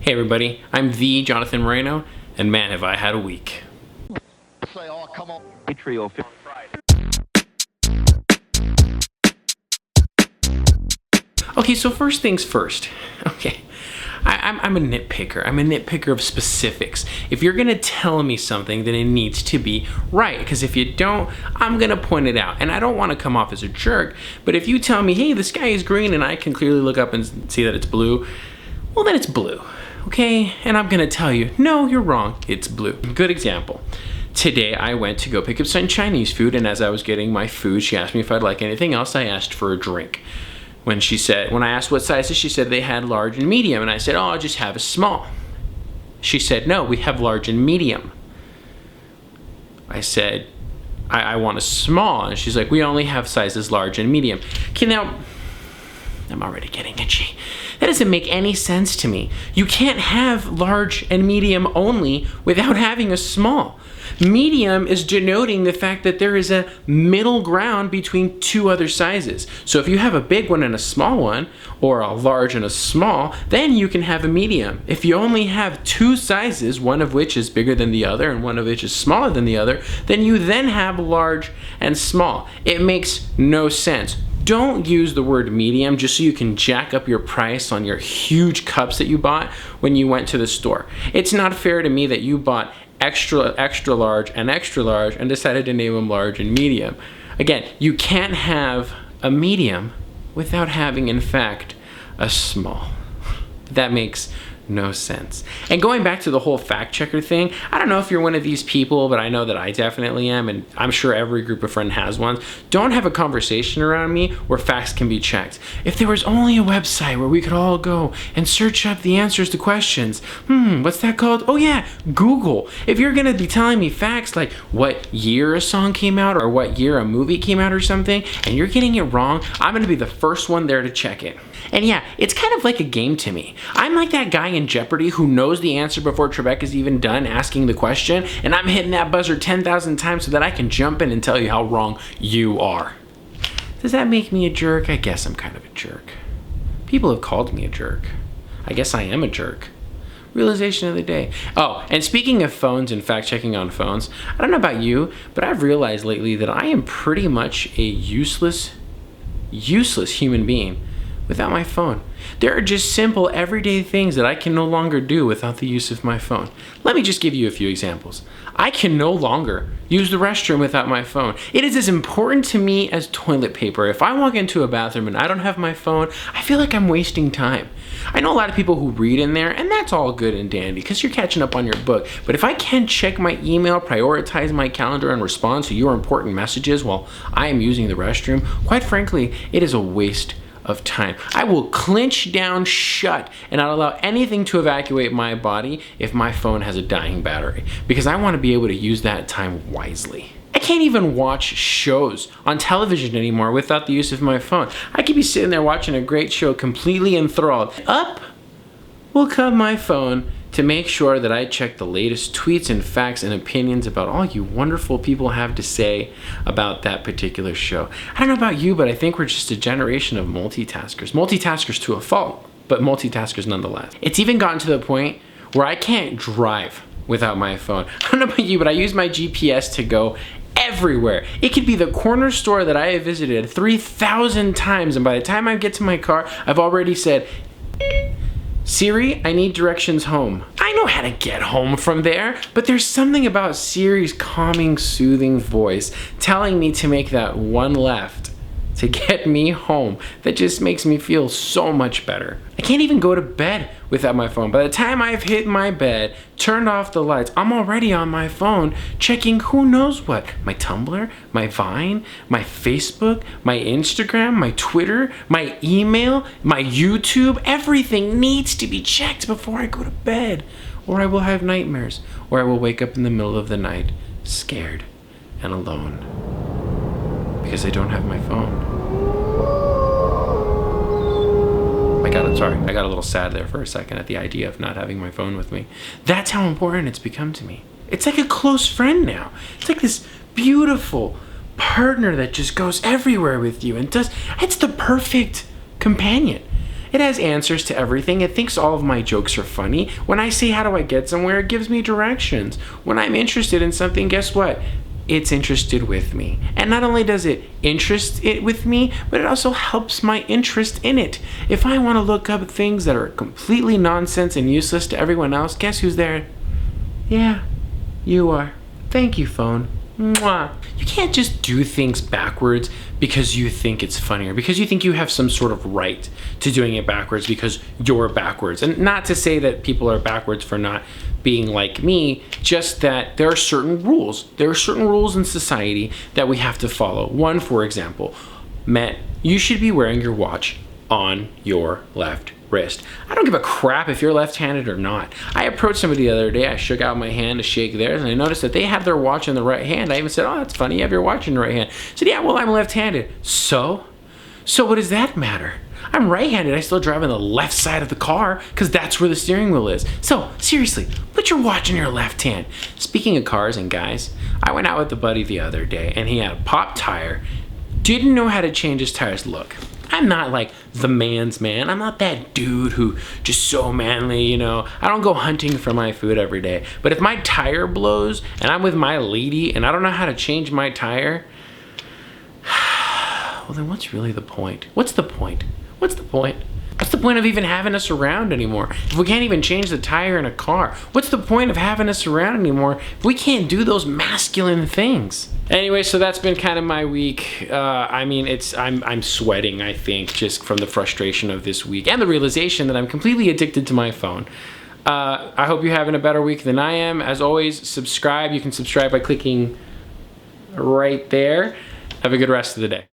Hey everybody, I'm the Jonathan Moreno, and man have I had a week. Say, oh, come on. Trio. Okay, so first things first. Okay, I'm a nitpicker. I'm a nitpicker of specifics. If you're gonna tell me something, then it needs to be right. Because if you don't, I'm gonna point it out. And I don't want to come off as a jerk. But if you tell me, hey, the sky is green, and I can clearly look up and see that it's blue, well, then it's blue. Okay, and I'm gonna tell you, no, you're wrong. It's blue. Good example. Today I went to go pick up some Chinese food, and as I was getting my food, she asked me if I'd like anything else. I asked for a drink. When I asked what sizes, she said they had large and medium, and I said, oh, I'll just have a small. She said, no, we have large and medium. I said, I want a small, and she's like, we only have sizes large and medium. Okay, now, I'm already getting itchy. That doesn't make any sense to me. You can't have large and medium only without having a small. Medium is denoting the fact that there is a middle ground between two other sizes. So if you have a big one and a small one, or a large and a small, then you can have a medium. If you only have two sizes, one of which is bigger than the other and one of which is smaller than the other, then you then have large and small. It makes no sense. Don't use the word medium just so you can jack up your price on your huge cups that you bought when you went to the store. It's not fair to me that you bought extra large and decided to name them large and medium. Again, you can't have a medium without having, in fact, a small. That makes no sense. And going back to the whole fact checker thing, I don't know if you're one of these people, but I know that I definitely am, and I'm sure every group of friends has one. Don't have a conversation around me where facts can be checked. If there was only a website where we could all go and search up the answers to questions, what's that called? Oh yeah, Google. If you're gonna be telling me facts like what year a song came out or what year a movie came out or something, and you're getting it wrong, I'm gonna be the first one there to check it. And yeah, it's kind of like a game to me. I'm like that guy in Jeopardy who knows the answer before Trebek is even done asking the question, and I'm hitting that buzzer 10,000 times so that I can jump in and tell you how wrong you are. Does that make me a jerk? I guess I'm kind of a jerk. People have called me a jerk. I guess I am a jerk. Realization of the day. Oh, and speaking of phones and fact-checking on phones, I don't know about you, but I've realized lately that I am pretty much a useless human being without my phone. There are just simple everyday things that I can no longer do without the use of my phone. Let me just give you a few examples. I can no longer use the restroom without my phone. It is as important to me as toilet paper. If I walk into a bathroom and I don't have my phone, I feel like I'm wasting time. I know a lot of people who read in there, and that's all good and dandy because you're catching up on your book. But if I can't check my email, prioritize my calendar, and respond to your important messages while I am using the restroom, quite frankly, it is a waste of time. I will clench down shut and not allow anything to evacuate my body if my phone has a dying battery, because I want to be able to use that time wisely. I can't even watch shows on television anymore without the use of my phone. I could be sitting there watching a great show completely enthralled. Up will come my phone to make sure that I check the latest tweets and facts and opinions about all you wonderful people have to say about that particular show. I don't know about you, but I think we're just a generation of multitaskers. Multitaskers to a fault, but multitaskers nonetheless. It's even gotten to the point where I can't drive without my phone. I don't know about you, but I use my GPS to go everywhere. It could be the corner store that I have visited 3,000 times, and by the time I get to my car, I've already said, Siri, I need directions home. I know how to get home from there, but there's something about Siri's calming, soothing voice telling me to make that one left to get me home that just makes me feel so much better. I can't even go to bed without my phone. By the time I've hit my bed, turned off the lights, I'm already on my phone checking who knows what. My Tumblr, my Vine, my Facebook, my Instagram, my Twitter, my email, my YouTube. Everything needs to be checked before I go to bed, or I will have nightmares, or I will wake up in the middle of the night scared and alone because I don't have my phone. I got a little sad there for a second at the idea of not having my phone with me. That's how important it's become to me. It's like a close friend now. It's like this beautiful partner that just goes everywhere with you and it's the perfect companion. It has answers to everything. It thinks all of my jokes are funny. When I say, how do I get somewhere, it gives me directions. When I'm interested in something, guess what? It's interested with me. And not only does it interest it with me, but it also helps my interest in it. If I want to look up things that are completely nonsense and useless to everyone else, guess who's there? Yeah, you are. Thank you, phone. Mwah. You can't just do things backwards because you think it's funnier, because you think you have some sort of right to doing it backwards because you're backwards. And not to say that people are backwards for not being like me, just that there are certain rules. There are certain rules in society that we have to follow. One, for example, Matt, you should be wearing your watch on your left wrist. I don't give a crap if you're left-handed or not. I approached somebody the other day, I shook out my hand to shake theirs, and I noticed that they had their watch in the right hand. I even said, oh, that's funny, you have your watch in the right hand. I said, yeah, well, I'm left-handed. So what does that matter? I'm right-handed, I still drive on the left side of the car, because that's where the steering wheel is. So, seriously, put your watch in your left hand. Speaking of cars and guys, I went out with a buddy the other day, and he had a pop tire, didn't know how to change his tires. Look, I'm not like the man's man. I'm not that dude who just so manly, you know. I don't go hunting for my food every day. But if my tire blows and I'm with my lady and I don't know how to change my tire, well, then what's really the point? What's the point? What's the point? What's the point of even having us around anymore? If we can't even change the tire in a car, what's the point of having us around anymore if we can't do those masculine things? Anyway, so that's been kind of my week. I mean, I'm sweating, I think, just from the frustration of this week and the realization that I'm completely addicted to my phone. I hope you're having a better week than I am. As always, subscribe. You can subscribe by clicking right there. Have a good rest of the day.